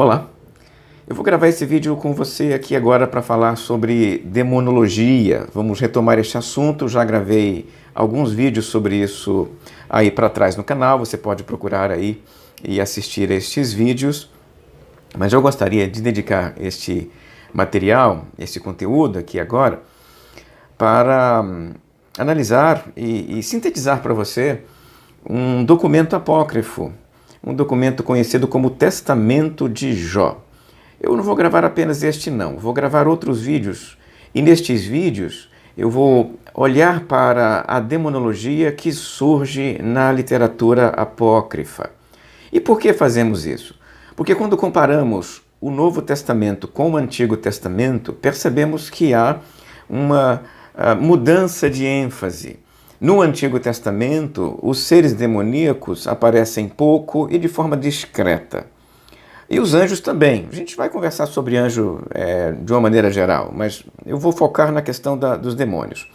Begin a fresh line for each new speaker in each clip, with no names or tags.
Olá, eu vou gravar esse vídeo com você aqui agora para falar sobre demonologia. Vamos retomar este assunto. Já gravei alguns vídeos sobre isso aí para trás no canal. Você pode procurar aí e assistir a estes vídeos. Mas eu gostaria de dedicar este material, esse conteúdo aqui agora, para analisar e sintetizar para você um documento apócrifo, um documento conhecido como Testamento de Jó. Eu não vou gravar apenas este não, vou gravar outros vídeos, e nestes vídeos eu vou olhar para a demonologia que surge na literatura apócrifa. E por que fazemos isso? Porque quando comparamos o Novo Testamento com o Antigo Testamento, percebemos que há uma mudança de ênfase. No Antigo Testamento, os seres demoníacos aparecem pouco e de forma discreta. E os anjos também. A gente vai conversar sobre anjo de uma maneira geral, mas eu vou focar na questão dos demônios.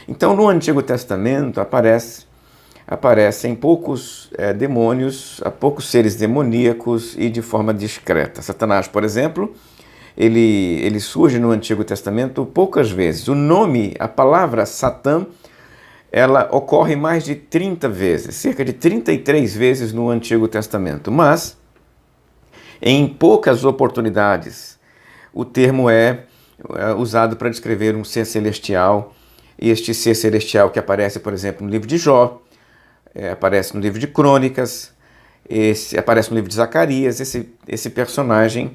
Então, no Antigo Testamento aparecem poucos demônios, poucos seres demoníacos e de forma discreta. Satanás, por exemplo, ele surge no Antigo Testamento poucas vezes. O nome, a palavra Satã, ela ocorre mais de 30 vezes, cerca de 33 vezes no Antigo Testamento. Mas, em poucas oportunidades, o termo é usado para descrever um ser celestial. Este ser celestial que aparece, por exemplo, no livro de Jó, aparece no livro de Crônicas, aparece no livro de Zacarias. Esse personagem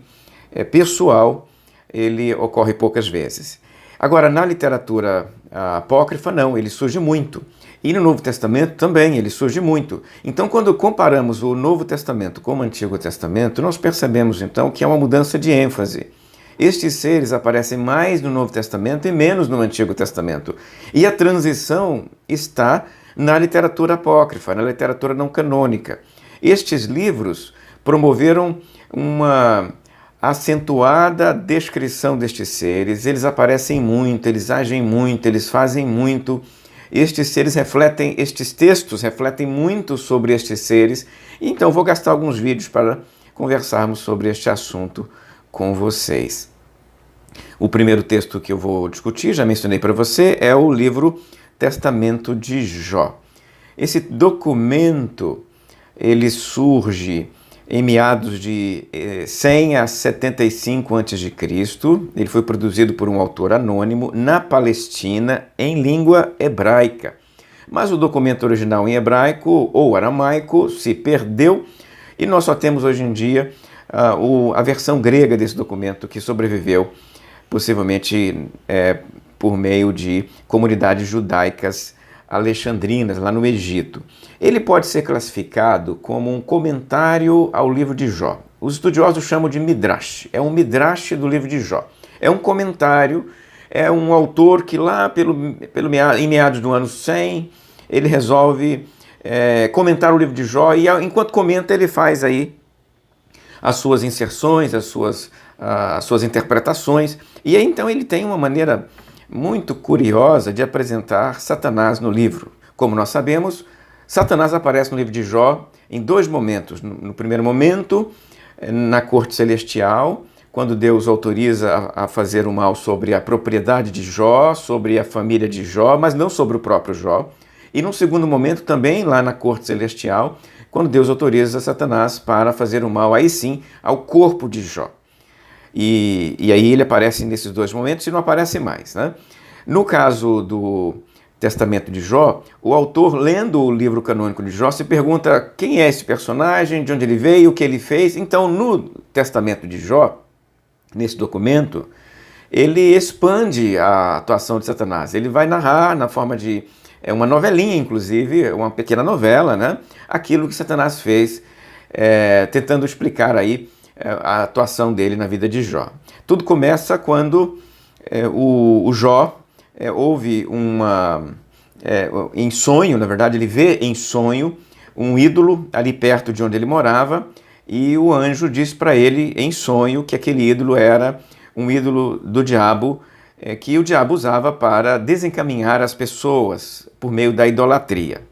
pessoal, ele ocorre poucas vezes. Agora, na literatura apócrifa, não, ele surge muito. E no Novo Testamento também, ele surge muito. Então, quando comparamos o Novo Testamento com o Antigo Testamento, nós percebemos, então, que há uma mudança de ênfase. Estes seres aparecem mais no Novo Testamento e menos no Antigo Testamento. E a transição está na literatura apócrifa, na literatura não canônica. Estes livros promoveram uma acentuada descrição destes seres. Eles aparecem muito, eles agem muito, eles fazem muito. Estes textos refletem muito sobre estes seres. Então vou gastar alguns vídeos para conversarmos sobre este assunto com vocês. O primeiro texto que eu vou discutir, já mencionei para você, é o livro Testamento de Jó. Esse documento, ele surge em meados de 100 a 75 a.C., ele foi produzido por um autor anônimo na Palestina em língua hebraica. Mas o documento original em hebraico ou aramaico se perdeu e nós só temos hoje em dia a versão grega desse documento que sobreviveu, possivelmente por meio de comunidades judaicas alexandrinas, lá no Egito. Ele pode ser classificado como um comentário ao livro de Jó. Os estudiosos chamam de Midrash. É um Midrash do livro de Jó. É um comentário, é um autor que lá em meados do ano 100, ele resolve comentar o livro de Jó e enquanto comenta ele faz aí as suas inserções, as suas interpretações. E aí então ele tem uma maneira muito curiosa de apresentar Satanás no livro. Como nós sabemos, Satanás aparece no livro de Jó em dois momentos. No primeiro momento, na corte celestial, quando Deus autoriza a fazer o mal sobre a propriedade de Jó, sobre a família de Jó, mas não sobre o próprio Jó. E no segundo momento, também lá na corte celestial, quando Deus autoriza Satanás para fazer o mal, aí sim, ao corpo de Jó. E aí ele aparece nesses dois momentos e não aparece mais, né? No caso do Testamento de Jó, o autor, lendo o livro canônico de Jó, se pergunta quem é esse personagem, de onde ele veio, o que ele fez. Então, no Testamento de Jó, nesse documento, ele expande a atuação de Satanás. Ele vai narrar na forma de uma novelinha, inclusive, uma pequena novela, né? Aquilo que Satanás fez, tentando explicar aí a atuação dele na vida de Jó. Tudo começa quando o Jó ouve em sonho, na verdade ele vê em sonho um ídolo ali perto de onde ele morava e o anjo diz para ele em sonho que aquele ídolo era um ídolo do diabo, que o diabo usava para desencaminhar as pessoas por meio da idolatria.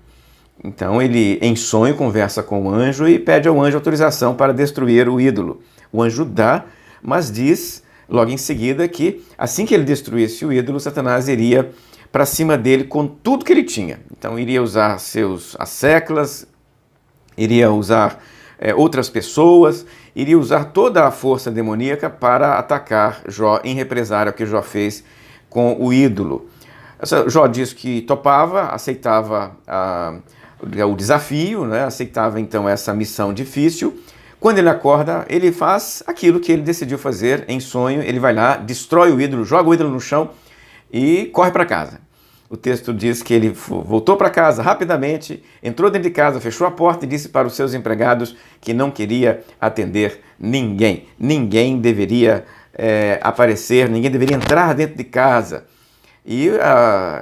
Então ele, em sonho, conversa com o anjo e pede ao anjo autorização para destruir o ídolo. o anjo dá, mas diz logo em seguida que assim que ele destruísse o ídolo, Satanás iria para cima dele com tudo que ele tinha. Então iria usar as séclas, iria usar outras pessoas, iria usar toda a força demoníaca para atacar Jó em represália ao que Jó fez com o ídolo. Jó diz que topava, aceitava o desafio, né? Aceitava então essa missão difícil. Quando ele acorda, ele faz aquilo que ele decidiu fazer em sonho, ele vai lá, destrói o ídolo, joga o ídolo no chão e corre para casa. O texto diz que ele voltou para casa rapidamente, entrou dentro de casa, fechou a porta e disse para os seus empregados que não queria atender ninguém. Ninguém deveria aparecer, ninguém deveria entrar dentro de casa. E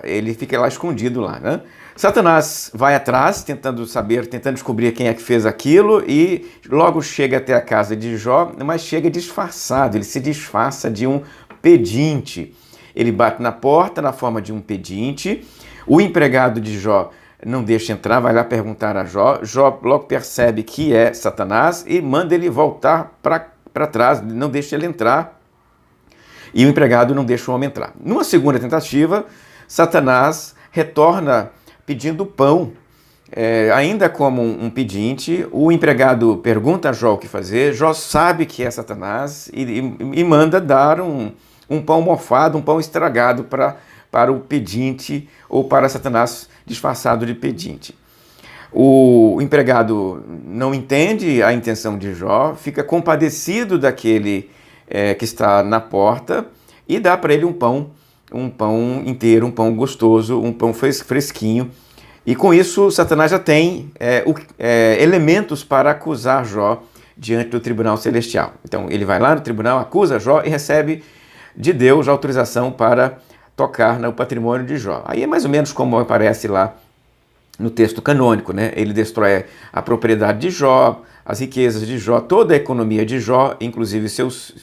ele fica lá escondido lá, né? Satanás vai atrás, tentando descobrir quem é que fez aquilo e logo chega até a casa de Jó, mas chega disfarçado, ele se disfarça de um pedinte. Ele bate na porta na forma de um pedinte, o empregado de Jó não deixa entrar, vai lá perguntar a Jó, Jó logo percebe que é Satanás e manda ele voltar para trás, não deixa ele entrar, e o empregado não deixa o homem entrar. Numa segunda tentativa, Satanás retorna pedindo pão, ainda como um pedinte. O empregado pergunta a Jó o que fazer, Jó sabe que é Satanás e manda dar um pão mofado, um pão estragado para o pedinte ou para Satanás disfarçado de pedinte. O empregado não entende a intenção de Jó, fica compadecido daquele que está na porta e dá para ele um pão inteiro, um pão gostoso, um pão fresquinho. E com isso, Satanás já tem elementos para acusar Jó diante do tribunal celestial. Então ele vai lá no tribunal, acusa Jó e recebe de Deus a autorização para tocar no patrimônio de Jó. Aí é mais ou menos como aparece lá no texto canônico, né? Ele destrói a propriedade de Jó, as riquezas de Jó, toda a economia de Jó, inclusive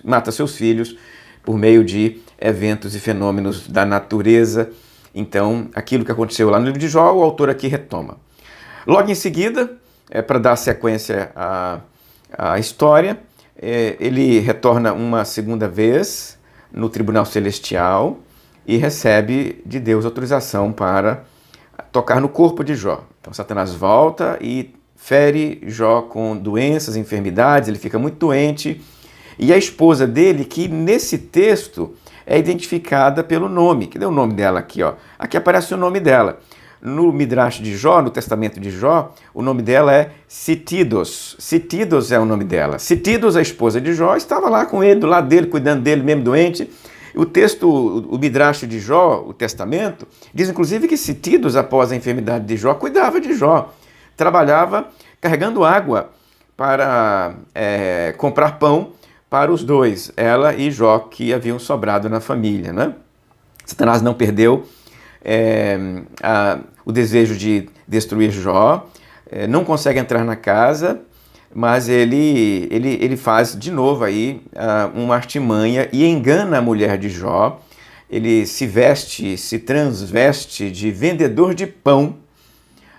mata seus filhos por meio de eventos e fenômenos da natureza. Então, aquilo que aconteceu lá no livro de Jó, o autor aqui retoma. Logo em seguida, para dar sequência à história, ele retorna uma segunda vez no tribunal celestial e recebe de Deus autorização para tocar no corpo de Jó. Então Satanás volta e fere Jó com doenças, enfermidades, ele fica muito doente. E a esposa dele, que nesse texto é identificada pelo nome. Cadê o nome dela aqui? Ó? Aqui aparece o nome dela. No Midrash de Jó, no Testamento de Jó, o nome dela é Citidos. Citidos é o nome dela. Citidos, a esposa de Jó, estava lá com ele, do lado dele, cuidando dele, mesmo doente. O texto, o Midrash de Jó, o Testamento, diz inclusive que Citidos, após a enfermidade de Jó, cuidava de Jó. Trabalhava carregando água para comprar pão para os dois, ela e Jó, que haviam sobrado na família, né? Satanás não perdeu o desejo de destruir Jó, não consegue entrar na casa, mas ele faz de novo aí uma artimanha e engana a mulher de Jó. Ele se transveste de vendedor de pão,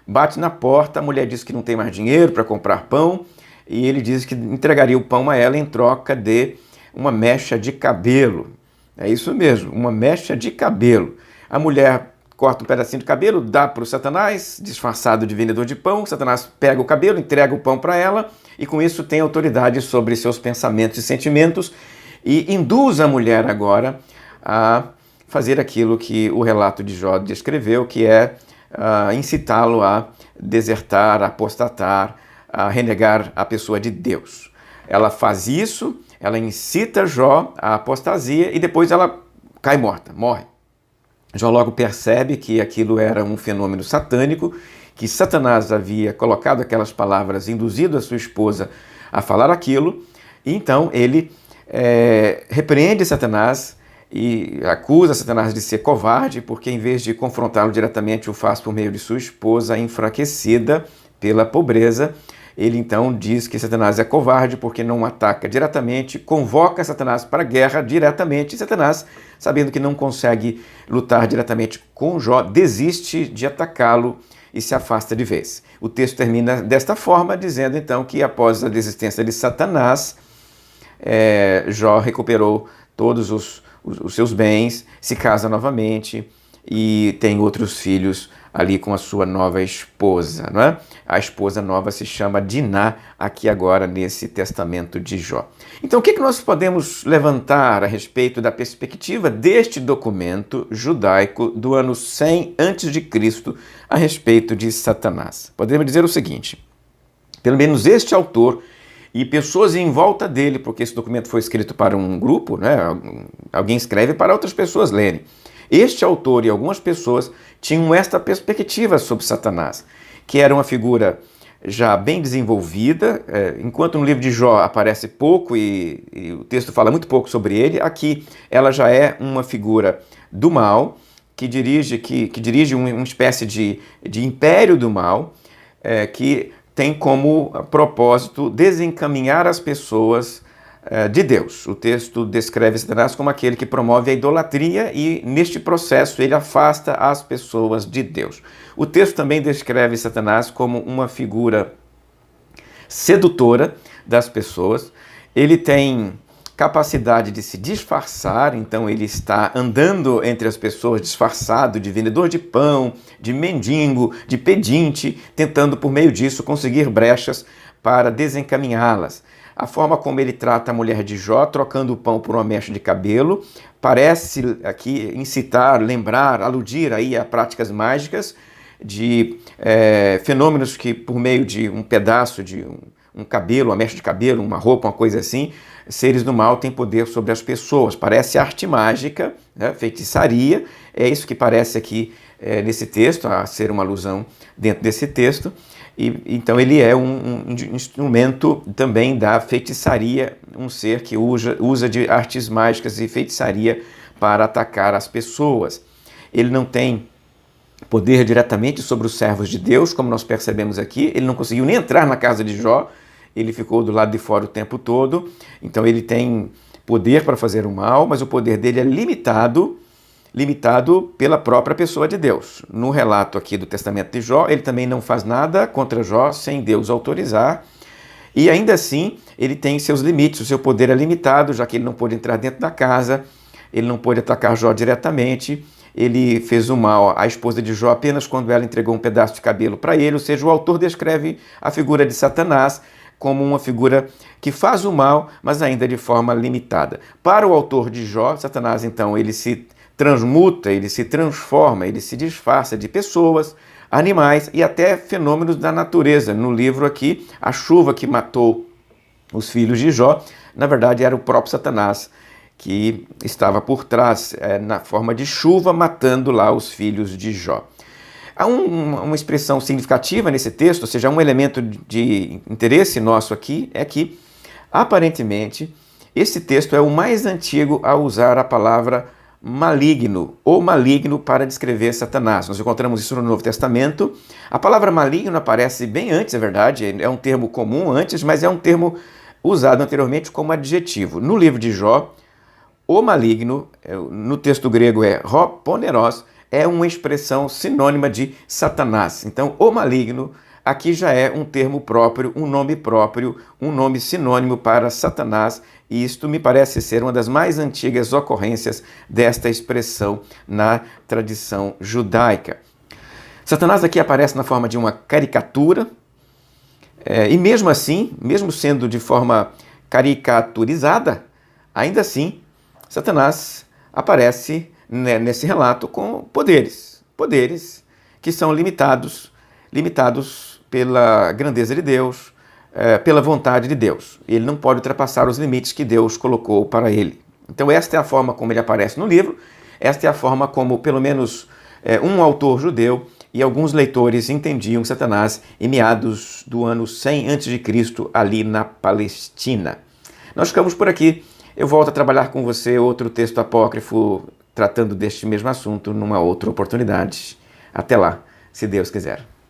bate na porta, a mulher diz que não tem mais dinheiro para comprar pão, e ele diz que entregaria o pão a ela em troca de uma mecha de cabelo. É isso mesmo, uma mecha de cabelo. A mulher corta um pedacinho de cabelo, dá para o Satanás, disfarçado de vendedor de pão. Satanás pega o cabelo, entrega o pão para ela e com isso tem autoridade sobre seus pensamentos e sentimentos e induz a mulher agora a fazer aquilo que o relato de Jó descreveu, que é incitá-lo a desertar, a apostatar, a renegar a pessoa de Deus. Ela faz isso, ela incita Jó à apostasia e depois ela cai morta, morre. Jó logo percebe que aquilo era um fenômeno satânico, que Satanás havia colocado aquelas palavras, induzido a sua esposa a falar aquilo, e então ele repreende Satanás e acusa Satanás de ser covarde, porque em vez de confrontá-lo diretamente, o faz por meio de sua esposa enfraquecida pela pobreza. Ele então diz que Satanás é covarde porque não ataca diretamente, convoca Satanás para a guerra diretamente, e Satanás, sabendo que não consegue lutar diretamente com Jó, desiste de atacá-lo e se afasta de vez. O texto termina desta forma, dizendo então que após a desistência de Satanás, Jó recuperou todos os seus bens, se casa novamente e tem outros filhos ali com a sua nova esposa, não é? A esposa nova se chama Diná, aqui agora nesse testamento de Jó. Então, o que nós podemos levantar a respeito da perspectiva deste documento judaico do ano 100 a.C. a respeito de Satanás? Podemos dizer o seguinte: pelo menos este autor e pessoas em volta dele, porque esse documento foi escrito para um grupo, né? Alguém escreve para outras pessoas lerem. Este autor e algumas pessoas tinham esta perspectiva sobre Satanás, que era uma figura já bem desenvolvida. Enquanto no livro de Jó aparece pouco e o texto fala muito pouco sobre ele, aqui ela já é uma figura do mal, que dirige uma espécie de império do mal, que tem como propósito desencaminhar as pessoas de Deus. O texto descreve Satanás como aquele que promove a idolatria e, neste processo, ele afasta as pessoas de Deus. O texto também descreve Satanás como uma figura sedutora das pessoas. Ele tem capacidade de se disfarçar, então ele está andando entre as pessoas disfarçado de vendedor de pão, de mendigo, de pedinte, tentando por meio disso conseguir brechas para desencaminhá-las. A forma como ele trata a mulher de Jó, trocando o pão por uma mecha de cabelo, parece aqui incitar, lembrar, aludir aí a práticas mágicas de fenômenos que, por meio de um pedaço de um cabelo, uma mecha de cabelo, uma roupa, uma coisa assim, seres do mal têm poder sobre as pessoas. Parece arte mágica, né? Feitiçaria, é isso que parece aqui nesse texto, a ser uma alusão dentro desse texto. Então ele é um instrumento também da feitiçaria, um ser que usa de artes mágicas e feitiçaria para atacar as pessoas. Ele não tem poder diretamente sobre os servos de Deus, como nós percebemos aqui. Ele não conseguiu nem entrar na casa de Jó, ele ficou do lado de fora o tempo todo. Então ele tem poder para fazer o mal, mas o poder dele é limitado pela própria pessoa de Deus. No relato aqui do testamento de Jó, ele também não faz nada contra Jó sem Deus autorizar, e ainda assim ele tem seus limites, o seu poder é limitado, já que ele não pôde entrar dentro da casa, ele não pôde atacar Jó diretamente, ele fez o mal à esposa de Jó apenas quando ela entregou um pedaço de cabelo para ele, ou seja, o autor descreve a figura de Satanás como uma figura que faz o mal, mas ainda de forma limitada. Para o autor de Jó, Satanás, então, ele se transmuta, ele se transforma, ele se disfarça de pessoas, animais e até fenômenos da natureza. No livro aqui, a chuva que matou os filhos de Jó, na verdade era o próprio Satanás que estava por trás, na forma de chuva, matando lá os filhos de Jó. Há uma expressão significativa nesse texto, ou seja, um elemento de interesse nosso aqui, é que, aparentemente, esse texto é o mais antigo a usar a palavra maligno, ou maligno para descrever Satanás. Nós encontramos isso no Novo Testamento. A palavra maligno aparece bem antes, é verdade, é um termo comum antes, mas é um termo usado anteriormente como adjetivo. No livro de Jó, o maligno, no texto grego é hoponeros, é uma expressão sinônima de Satanás. Então, o maligno aqui já é um termo próprio, um nome sinônimo para Satanás, e isto me parece ser uma das mais antigas ocorrências desta expressão na tradição judaica. Satanás aqui aparece na forma de uma caricatura, e mesmo assim, mesmo sendo de forma caricaturizada, ainda assim, Satanás aparece nesse relato com poderes que são limitados pela grandeza de Deus, pela vontade de Deus. Ele não pode ultrapassar os limites que Deus colocou para ele. Então esta é a forma como ele aparece no livro, esta é a forma como pelo menos um autor judeu e alguns leitores entendiam Satanás em meados do ano 100 a.C. ali na Palestina. Nós ficamos por aqui. Eu volto a trabalhar com você outro texto apócrifo tratando deste mesmo assunto numa outra oportunidade. Até lá, se Deus quiser.